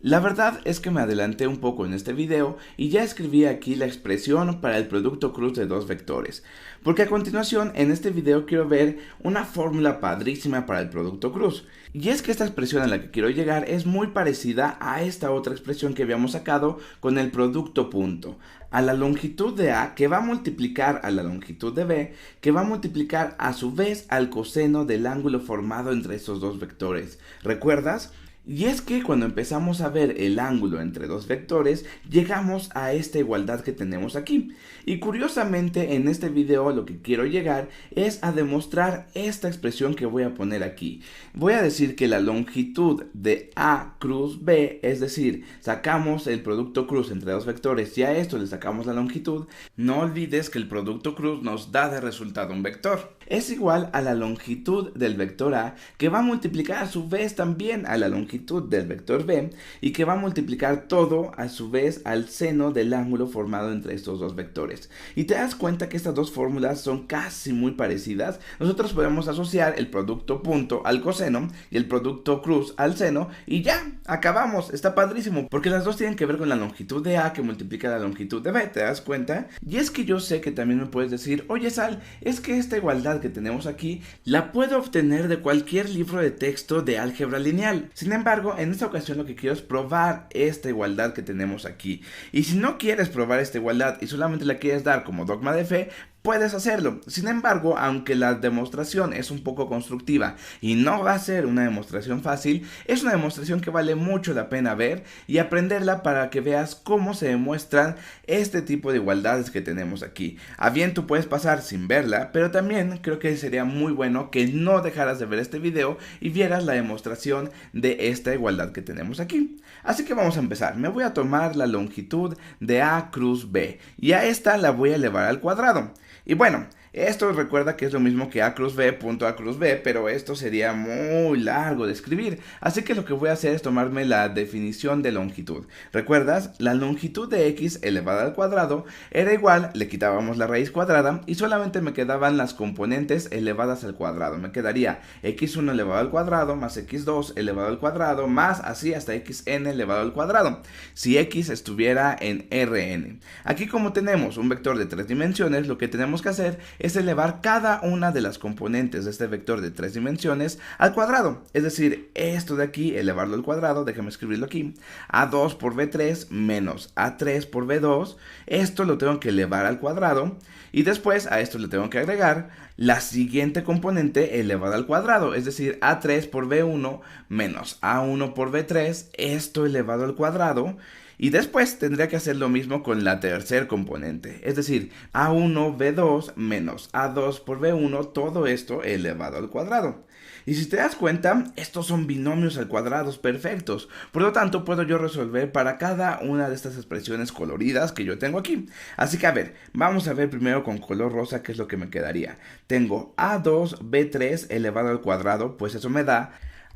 La verdad es que me adelanté un poco en este video y ya escribí aquí la expresión para el producto cruz de dos vectores, porque a continuación en este video quiero ver una fórmula padrísima para el producto cruz. Y es que esta expresión a la que quiero llegar es muy parecida a esta otra expresión que habíamos sacado con el producto punto, a la longitud de A que va a multiplicar a la longitud de B, que va a multiplicar a su vez al coseno del ángulo formado entre estos dos vectores. ¿Recuerdas? Y es que cuando empezamos a ver el ángulo entre dos vectores, llegamos a esta igualdad que tenemos aquí. Y curiosamente en este video lo que quiero llegar es a demostrar esta expresión que voy a poner aquí. Voy a decir que la longitud de A cruz B, es decir, sacamos el producto cruz entre dos vectores y a esto le sacamos la longitud. No olvides que el producto cruz nos da de resultado un vector. Es igual a la longitud del vector A, que va a multiplicar a su vez también a la longitud del vector B y que va a multiplicar todo a su vez al seno del ángulo formado entre estos dos vectores. Y te das cuenta que estas dos fórmulas son casi muy parecidas. Nosotros podemos asociar el producto punto al coseno y el producto cruz al seno y ya, acabamos, está padrísimo, porque las dos tienen que ver con la longitud de A que multiplica la longitud de B, ¿te das cuenta? Y es que yo sé que también me puedes decir, oye Sal, es que esta igualdad que tenemos aquí la puedo obtener de cualquier libro de texto de álgebra lineal. Sin embargo, en esta ocasión lo que quiero es probar esta igualdad que tenemos aquí. Y si no quieres probar esta igualdad y solamente la quieres dar como dogma de fe, puedes hacerlo. Sin embargo, aunque la demostración es un poco constructiva y no va a ser una demostración fácil, es una demostración que vale mucho la pena ver y aprenderla para que veas cómo se demuestran este tipo de igualdades que tenemos aquí. A bien tú puedes pasar sin verla, pero también creo que sería muy bueno que no dejaras de ver este video y vieras la demostración de esta igualdad que tenemos aquí. Así que vamos a empezar. Me voy a tomar la longitud de A cruz B y a esta la voy a elevar al cuadrado. Y bueno, esto recuerda que es lo mismo que A cruz B punto A cruz B, pero esto sería muy largo de escribir. Así que lo que voy a hacer es tomarme la definición de longitud. ¿Recuerdas? La longitud de X elevada al cuadrado era igual, le quitábamos la raíz cuadrada y solamente me quedaban las componentes elevadas al cuadrado. Me quedaría x1 elevado al cuadrado más x2 elevado al cuadrado más así hasta xn elevado al cuadrado. Si X estuviera en Rn. Aquí como tenemos un vector de tres dimensiones, lo que tenemos que hacer es elevar cada una de las componentes de este vector de tres dimensiones al cuadrado. Es decir, esto de aquí, elevarlo al cuadrado, déjame escribirlo aquí, a2 por b3 menos a3 por b2, esto lo tengo que elevar al cuadrado y después a esto le tengo que agregar la siguiente componente elevada al cuadrado, es decir, a3 por b1 menos a1 por b3, esto elevado al cuadrado. Y después tendría que hacer lo mismo con la tercer componente, es decir, a1 b2 menos a2 por b1, todo esto elevado al cuadrado. Y si te das cuenta, estos son binomios al cuadrado perfectos, por lo tanto puedo yo resolver para cada una de estas expresiones coloridas que yo tengo aquí. Así que a ver, vamos a ver primero con color rosa qué es lo que me quedaría. Tengo a2 b3 elevado al cuadrado, pues eso me da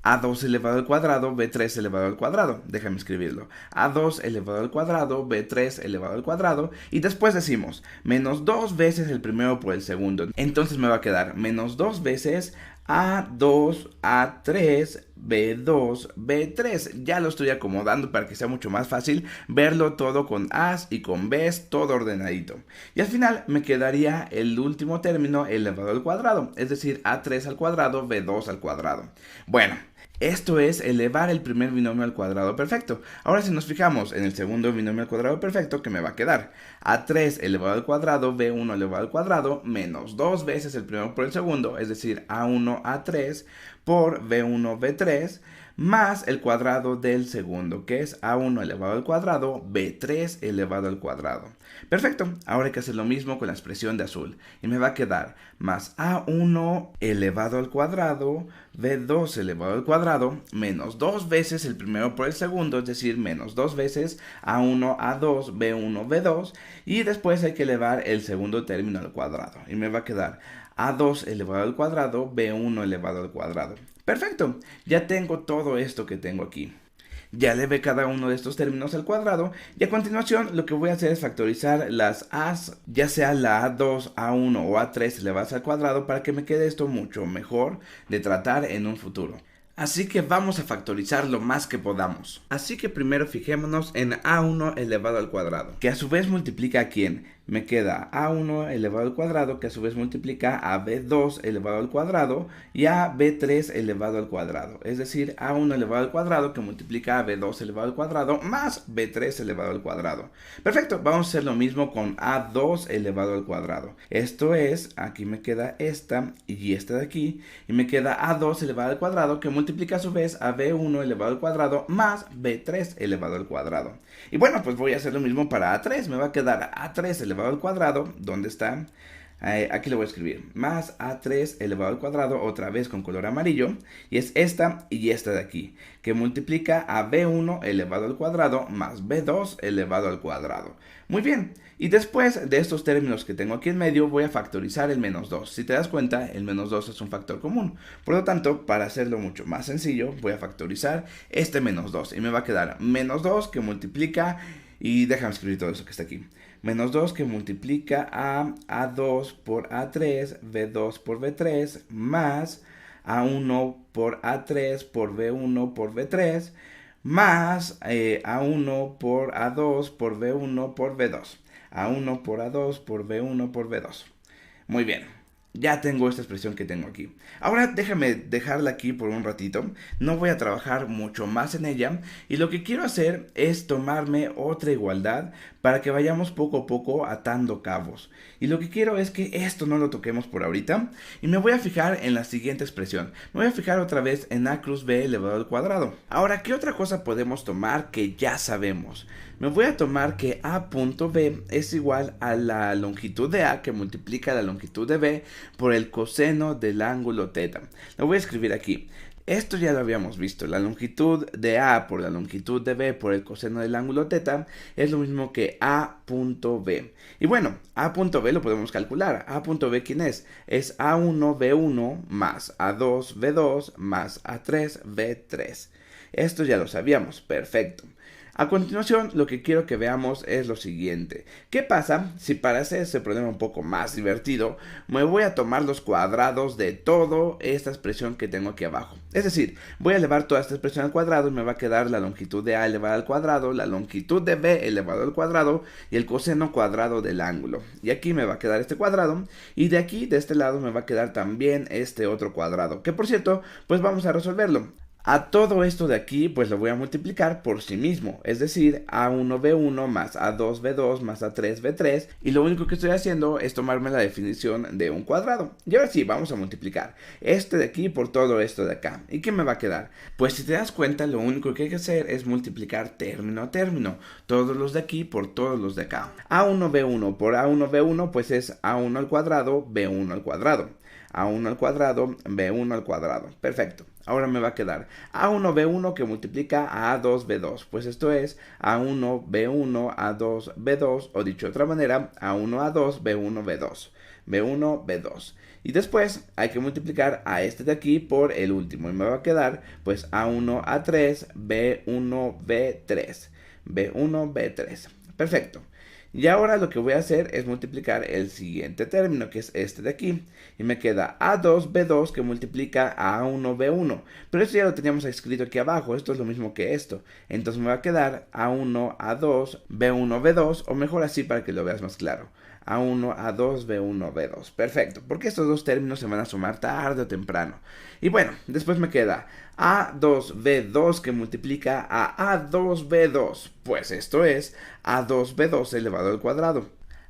a2 elevado al cuadrado, b3 elevado al cuadrado. Déjame escribirlo. a2 elevado al cuadrado, b3 elevado al cuadrado. Y después decimos, menos 2 veces el primero por el segundo. Entonces me va a quedar menos 2 veces a2, a3, b2, b3. Ya lo estoy acomodando para que sea mucho más fácil verlo todo con a's y con b's, todo ordenadito. Y al final me quedaría el último término elevado al cuadrado, es decir, a3 al cuadrado, b2 al cuadrado. Bueno, esto es elevar el primer binomio al cuadrado perfecto. Ahora si nos fijamos en el segundo binomio al cuadrado perfecto, ¿qué me va a quedar? A3 elevado al cuadrado, B1 elevado al cuadrado, menos 2 veces el primero por el segundo, es decir, A1, A3 por B1, B3, más el cuadrado del segundo, que es A1 elevado al cuadrado, B3 elevado al cuadrado. Perfecto, ahora hay que hacer lo mismo con la expresión de azul. Y me va a quedar más A1 elevado al cuadrado, B2 elevado al cuadrado, menos 2 veces el primero por el segundo, es decir, menos 2 veces A1, A2, B1, B2. Y después hay que elevar el segundo término al cuadrado. Y me va a quedar A2 elevado al cuadrado, B1 elevado al cuadrado. Perfecto, ya tengo todo esto que tengo aquí. Ya elevé cada uno de estos términos al cuadrado y a continuación lo que voy a hacer es factorizar las a's, ya sea la a2, a1 o a3 elevadas al cuadrado para que me quede esto mucho mejor de tratar en un futuro. Así que vamos a factorizar lo más que podamos. Así que primero fijémonos en a1 elevado al cuadrado, que a su vez multiplica a ¿quién? Me queda a1 elevado al cuadrado, que a su vez multiplica a b2 elevado al cuadrado y a b3 elevado al cuadrado. Es decir, a1 elevado al cuadrado que multiplica a b2 elevado al cuadrado más b3 elevado al cuadrado. Perfecto, vamos a hacer lo mismo con a2 elevado al cuadrado. Esto es, aquí me queda esta y esta de aquí, y me queda a2 elevado al cuadrado que multiplica a su vez a b1 elevado al cuadrado más b3 elevado al cuadrado. Y bueno, pues voy a hacer lo mismo para a3, me va a quedar a3 elevado al cuadrado, ¿dónde está? Aquí lo voy a escribir, más a3 elevado al cuadrado, otra vez con color amarillo, y es esta y esta de aquí, que multiplica a b1 elevado al cuadrado más b2 elevado al cuadrado. Muy bien, y después de estos términos que tengo aquí en medio, voy a factorizar el menos 2. Si te das cuenta, el menos 2 es un factor común. Por lo tanto, para hacerlo mucho más sencillo, voy a factorizar este menos 2, y me va a quedar menos 2 que multiplica, y déjame escribir todo eso que está aquí. Menos 2 que multiplica a a2 por a3, b2 por b3, más a1 por a3 por b1 por b3, más a1 por a2 por b1 por b2. A1 por a2 por b1 por b2. Muy bien. Ya tengo esta expresión que tengo aquí. Ahora déjame dejarla aquí por un ratito. No voy a trabajar mucho más en ella. Y lo que quiero hacer es tomarme otra igualdad para que vayamos poco a poco atando cabos. Y lo que quiero es que esto no lo toquemos por ahorita. Y me voy a fijar en la siguiente expresión. Me voy a fijar otra vez en a cruz b elevado al cuadrado. Ahora, ¿qué otra cosa podemos tomar que ya sabemos? Me voy a tomar que a punto b es igual a la longitud de a que multiplica la longitud de b por el coseno del ángulo θ. Lo voy a escribir aquí. Esto ya lo habíamos visto. La longitud de a por la longitud de b por el coseno del ángulo θ es lo mismo que a punto b. Y bueno, a punto b lo podemos calcular. A punto b, ¿quién es? Es a1 b1 más a2 b2 más a3 b3. Esto ya lo sabíamos. Perfecto. A continuación, lo que quiero que veamos es lo siguiente. ¿Qué pasa si para hacer ese problema un poco más divertido, me voy a tomar los cuadrados de toda esta expresión que tengo aquí abajo? Es decir, voy a elevar toda esta expresión al cuadrado y me va a quedar la longitud de a elevado al cuadrado, la longitud de b elevado al cuadrado y el coseno cuadrado del ángulo. Y aquí me va a quedar este cuadrado y de aquí, de este lado, me va a quedar también este otro cuadrado. Que por cierto, pues vamos a resolverlo. A todo esto de aquí, pues lo voy a multiplicar por sí mismo, es decir, a1b1 más a2b2 más a3b3, y lo único que estoy haciendo es tomarme la definición de un cuadrado. Y ahora sí, vamos a multiplicar este de aquí por todo esto de acá. ¿Y qué me va a quedar? Pues si te das cuenta, lo único que hay que hacer es multiplicar término a término, todos los de aquí por todos los de acá. a1b1 por a1b1, pues es a1 al cuadrado, b1 al cuadrado. A1 al cuadrado, b1 al cuadrado. Perfecto. Ahora me va a quedar a1b1 que multiplica a a2b2. Pues esto es a1b1 a2b2, o dicho de otra manera, a1a2 b1b2. b1b2. Y después hay que multiplicar a este de aquí por el último. Y me va a quedar pues a1a3 b1b3. b1b3. Perfecto. Y ahora lo que voy a hacer es multiplicar el siguiente término, que es este de aquí. Y me queda a2b2 que multiplica a a1b1. Pero esto ya lo teníamos escrito aquí abajo. Esto es lo mismo que esto. Entonces me va a quedar a1, a2, b1, b2. O mejor así para que lo veas más claro. A1, A2, B1, B2. Perfecto, porque estos dos términos se van a sumar tarde o temprano. Y bueno, después me queda A2, B2 que multiplica a A2, B2. Pues esto es A2, B2 elevado al cuadrado.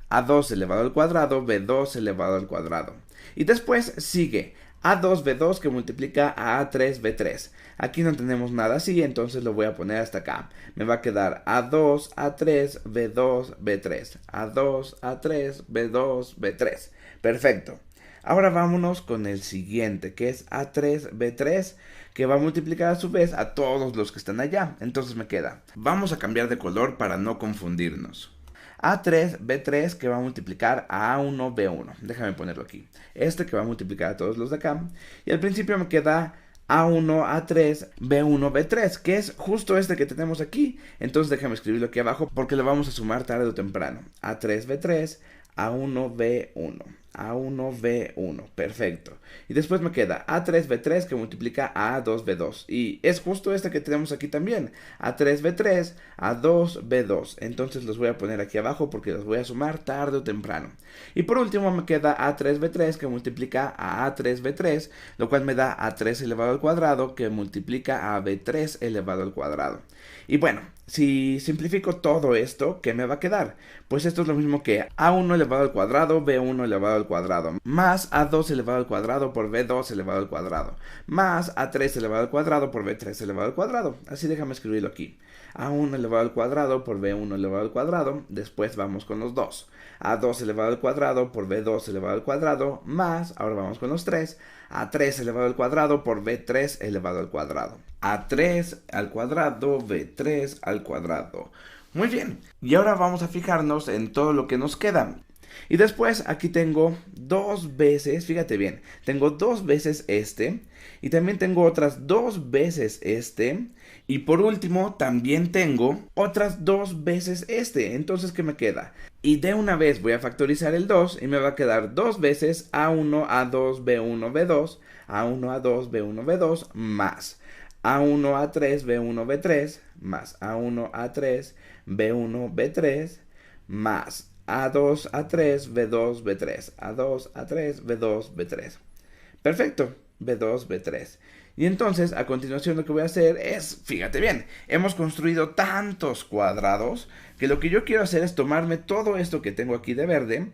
A2 elevado al cuadrado, B2 elevado al cuadrado. Y después sigue A2B2 que multiplica a A3B3. Aquí no tenemos nada así, entonces lo voy a poner hasta acá. Me va a quedar A2, A3, B2, B3. A2, A3, B2, B3. Perfecto. Ahora vámonos con el siguiente, que es A3, B3, que va a multiplicar a su vez a todos los que están allá. Entonces me queda. Vamos a cambiar de color para no confundirnos. A3, B3 que va a multiplicar a A1, B1. Déjame ponerlo aquí. Este que va a multiplicar a todos los de acá. Y al principio me queda A1, A3, B1, B3, que es justo este que tenemos aquí. Entonces déjame escribirlo aquí abajo porque lo vamos a sumar tarde o temprano. A3, B3, A1B1. A1B1, perfecto. Y después me queda A3B3 que multiplica a A2B2. Y es justo este que tenemos aquí también. A3B3, A2B2. Entonces los voy a poner aquí abajo porque los voy a sumar tarde o temprano. Y por último me queda A3B3 que multiplica a A3B3, lo cual me da A3 elevado al cuadrado que multiplica a B3 elevado al cuadrado. Y bueno, si simplifico todo esto, ¿qué me va a quedar? Pues esto es lo mismo que A1 elevado al cuadrado, B1 elevado al cuadrado, más A2 elevado al cuadrado por B2 elevado al cuadrado, más A3 elevado al cuadrado por B3 elevado al cuadrado. Así déjame escribirlo aquí. A1 elevado al cuadrado por B1 elevado al cuadrado, después vamos con los 2. A2 elevado al cuadrado por B2 elevado al cuadrado, más, ahora vamos con los 3, A3 elevado al cuadrado por B3 elevado al cuadrado. A3 al cuadrado, B3 al cuadrado. Muy bien, y ahora vamos a fijarnos en todo lo que nos queda. Y después aquí tengo dos veces, fíjate bien, tengo dos veces este, y también tengo otras dos veces este, y por último también tengo otras dos veces este. Entonces, ¿qué me queda? Y de una vez voy a factorizar el 2 y me va a quedar dos veces A1, A2, B1, B2, A1, A2, B1, B2, más A1, A3, B1, B3, más A1, A3, B1, B3, más A2, A3, B2, B3, A2, A3, B2, B3. Perfecto, B2, B3. Y entonces, a continuación lo que voy a hacer es, fíjate bien, hemos construido tantos cuadrados que lo que yo quiero hacer es tomarme todo esto que tengo aquí de verde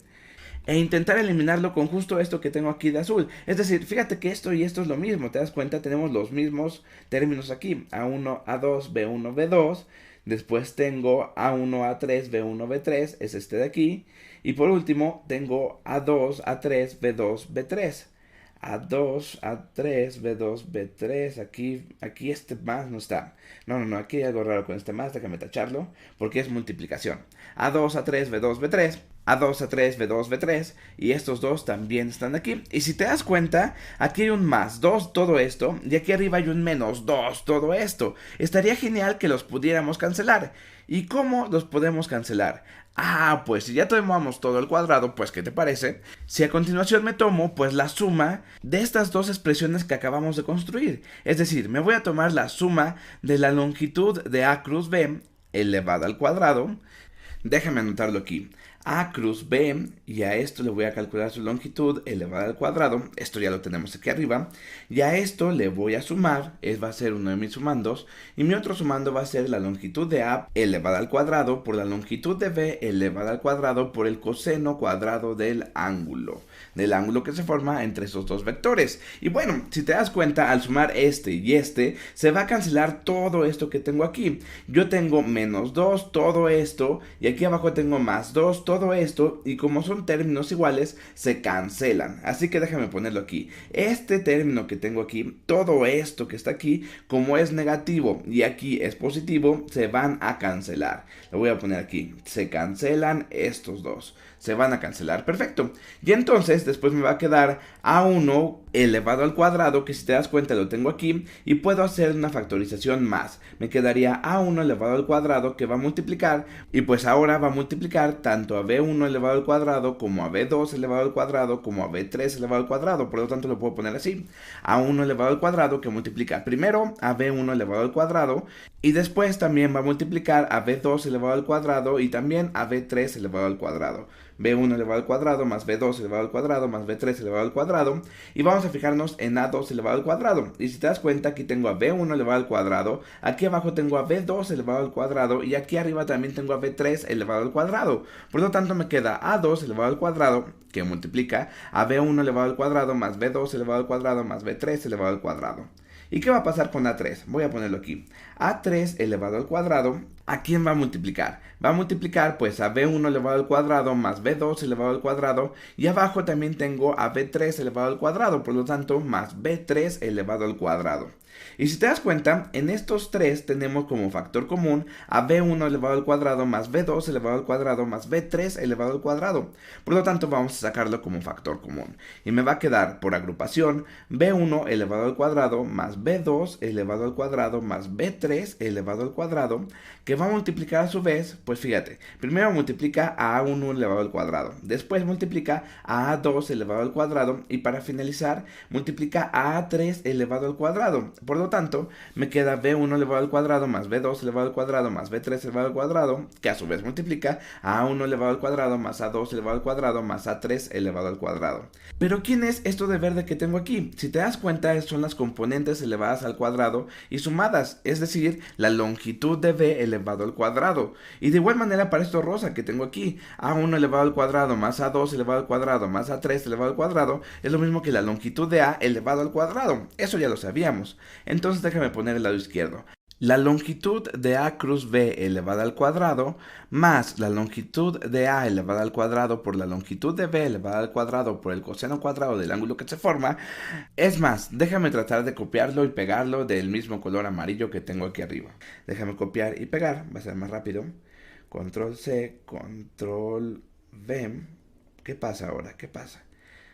e intentar eliminarlo con justo esto que tengo aquí de azul. Es decir, fíjate que esto y esto es lo mismo, ¿te das cuenta? Tenemos los mismos términos aquí, A1, A2, B1, B2, después tengo A1, A3, B1, B3, es este de aquí, y por último tengo A2, A3, B2, B3. A2, A3, B2, B3, aquí este más no está. No, aquí hay algo raro con este más, déjame tacharlo, porque es multiplicación. A2, A3, B2, B3, A2, A3, B2, B3, y estos dos también están aquí. Y si te das cuenta, aquí hay un más 2, todo esto, y aquí arriba hay un menos 2, todo esto. Estaría genial que los pudiéramos cancelar. ¿Y cómo los podemos cancelar? Ah, pues si ya tomamos todo el cuadrado, pues ¿qué te parece? Si a continuación me tomo, pues la suma de estas dos expresiones que acabamos de construir. Es decir, me voy a tomar la suma de la longitud de A cruz B elevada al cuadrado. Déjame anotarlo aquí. A cruz B, y a esto le voy a calcular su longitud elevada al cuadrado, esto ya lo tenemos aquí arriba, y a esto le voy a sumar, va a ser uno de mis sumandos, y mi otro sumando va a ser la longitud de A elevada al cuadrado por la longitud de B elevada al cuadrado por el coseno cuadrado del ángulo que se forma entre esos dos vectores. Y bueno, si te das cuenta, al sumar este y este, se va a cancelar todo esto que tengo aquí. Yo tengo menos 2, todo esto, y aquí abajo tengo más 2, todo esto, y como son términos iguales, se cancelan. Así que déjame ponerlo aquí. Este término que tengo aquí, todo esto que está aquí, como es negativo y aquí es positivo, se van a cancelar. Lo voy a poner aquí. Se cancelan estos dos. Se van a cancelar, perfecto. Y entonces después me va a quedar A1 elevado al cuadrado, que si te das cuenta lo tengo aquí, y puedo hacer una factorización más. Me quedaría A1 elevado al cuadrado que va a multiplicar, y pues ahora va a multiplicar tanto a B1 elevado al cuadrado, como a B2 elevado al cuadrado, como a B3 elevado al cuadrado. Por lo tanto lo puedo poner así. A1 elevado al cuadrado que multiplica primero a B1 elevado al cuadrado, y después también va a multiplicar a B2 elevado al cuadrado y también a B3 elevado al cuadrado. B1 elevado al cuadrado más B2 elevado al cuadrado más B3 elevado al cuadrado. Y vamos a fijarnos en A2 elevado al cuadrado. Y si te das cuenta, aquí tengo a B1 elevado al cuadrado, aquí abajo tengo a B2 elevado al cuadrado y aquí arriba también tengo a B3 elevado al cuadrado. Por lo tanto me queda A2 elevado al cuadrado, que multiplica a B1 elevado al cuadrado más B2 elevado al cuadrado más B3 elevado al cuadrado. ¿Y qué va a pasar con A3? Voy a ponerlo aquí. A3 elevado al cuadrado, ¿a quién va a multiplicar? Va a multiplicar pues a B1 elevado al cuadrado más B2 elevado al cuadrado, y abajo también tengo a B3 elevado al cuadrado, por lo tanto más B3 elevado al cuadrado. Y si te das cuenta, en estos tres tenemos como factor común a B1 elevado al cuadrado más B2 elevado al cuadrado más B3 elevado al cuadrado. Por lo tanto vamos a sacarlo como factor común. Y me va a quedar por agrupación B1 elevado al cuadrado más B2 elevado al cuadrado más B3 A3 elevado al cuadrado, que va a multiplicar a su vez, pues fíjate, primero multiplica a A1 elevado al cuadrado, después multiplica a A2 elevado al cuadrado y para finalizar multiplica a A3 elevado al cuadrado. Por lo tanto, me queda B1 elevado al cuadrado más B2 elevado al cuadrado más B3 elevado al cuadrado, que a su vez multiplica a A1 elevado al cuadrado más A2 elevado al cuadrado más A3 elevado al cuadrado. Pero ¿quién es esto de verde que tengo aquí? Si te das cuenta, son las componentes elevadas al cuadrado y sumadas, es decir, la longitud de B elevado al cuadrado. Y de igual manera para esto rosa que tengo aquí, A1 elevado al cuadrado más A2 elevado al cuadrado más A3 elevado al cuadrado es lo mismo que la longitud de A elevado al cuadrado. Eso ya lo sabíamos. Entonces déjame poner el lado izquierdo. La longitud de A cruz B elevada al cuadrado más la longitud de A elevada al cuadrado por la longitud de B elevada al cuadrado por el coseno cuadrado del ángulo que se forma. Es más, déjame tratar de copiarlo y pegarlo del mismo color amarillo que tengo aquí arriba. Déjame copiar y pegar, va a ser más rápido. Control C, Control V. ¿Qué pasa ahora? ¿Qué pasa?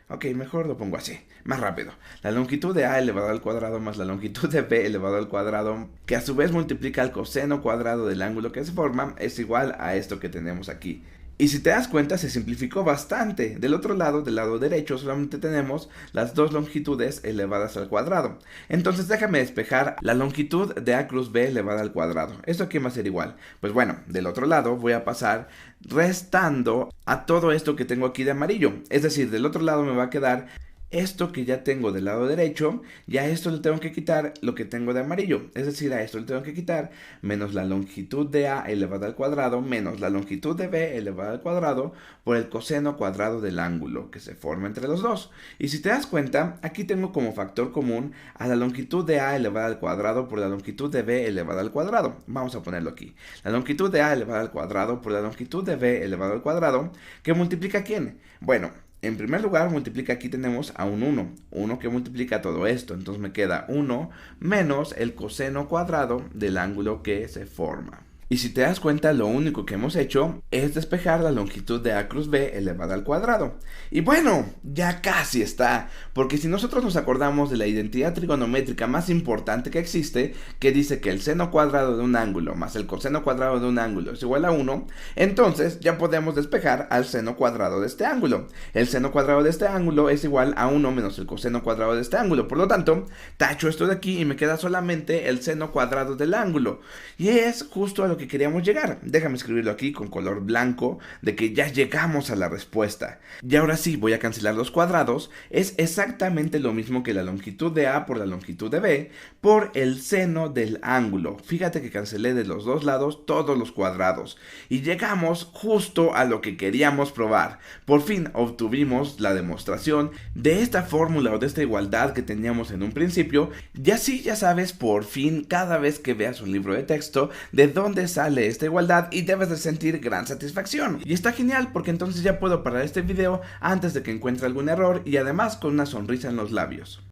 Ok, mejor lo pongo así, más rápido. La longitud de A elevado al cuadrado más la longitud de B elevado al cuadrado, que a su vez multiplica el coseno cuadrado del ángulo que se forma, es igual a esto que tenemos aquí. Y si te das cuenta, se simplificó bastante. Del otro lado, del lado derecho, solamente tenemos las dos longitudes elevadas al cuadrado. Entonces déjame despejar la longitud de A cruz B elevada al cuadrado. ¿Esto aquí va a ser igual? Pues bueno, del otro lado voy a pasar restando a todo esto que tengo aquí de amarillo. Es decir, del otro lado me va a quedar esto que ya tengo del lado derecho, ya a esto le tengo que quitar lo que tengo de amarillo, es decir, a esto le tengo que quitar menos la longitud de A elevada al cuadrado menos la longitud de B elevada al cuadrado por el coseno cuadrado del ángulo que se forma entre los dos. Y si te das cuenta, aquí tengo como factor común a la longitud de A elevada al cuadrado por la longitud de B elevada al cuadrado. Vamos a ponerlo aquí. La longitud de A elevada al cuadrado por la longitud de B elevado al cuadrado, ¿que multiplica quién? Bueno, en primer lugar, multiplica, aquí tenemos a un 1 que multiplica todo esto, entonces me queda 1 menos el coseno cuadrado del ángulo que se forma. Y si te das cuenta, lo único que hemos hecho es despejar la longitud de A cruz B elevada al cuadrado. Y bueno, ya casi está, porque si nosotros nos acordamos de la identidad trigonométrica más importante que existe, que dice que el seno cuadrado de un ángulo más el coseno cuadrado de un ángulo es igual a 1, entonces ya podemos despejar al seno cuadrado de este ángulo. El seno cuadrado de este ángulo es igual a 1 menos el coseno cuadrado de este ángulo. Por lo tanto, tacho esto de aquí y me queda solamente el seno cuadrado del ángulo. Y es justo a lo que queríamos llegar. Déjame escribirlo aquí con color blanco de que ya llegamos a la respuesta. Y ahora sí, voy a cancelar los cuadrados. Es exactamente lo mismo que la longitud de A por la longitud de B por el seno del ángulo. Fíjate que cancelé de los dos lados todos los cuadrados. Y llegamos justo a lo que queríamos probar. Por fin obtuvimos la demostración de esta fórmula o de esta igualdad que teníamos en un principio. Y así ya sabes por fin cada vez que veas un libro de texto de dónde sale esta igualdad y debes de sentir gran satisfacción. Y está genial porque entonces ya puedo parar este video antes de que encuentre algún error y además con una sonrisa en los labios.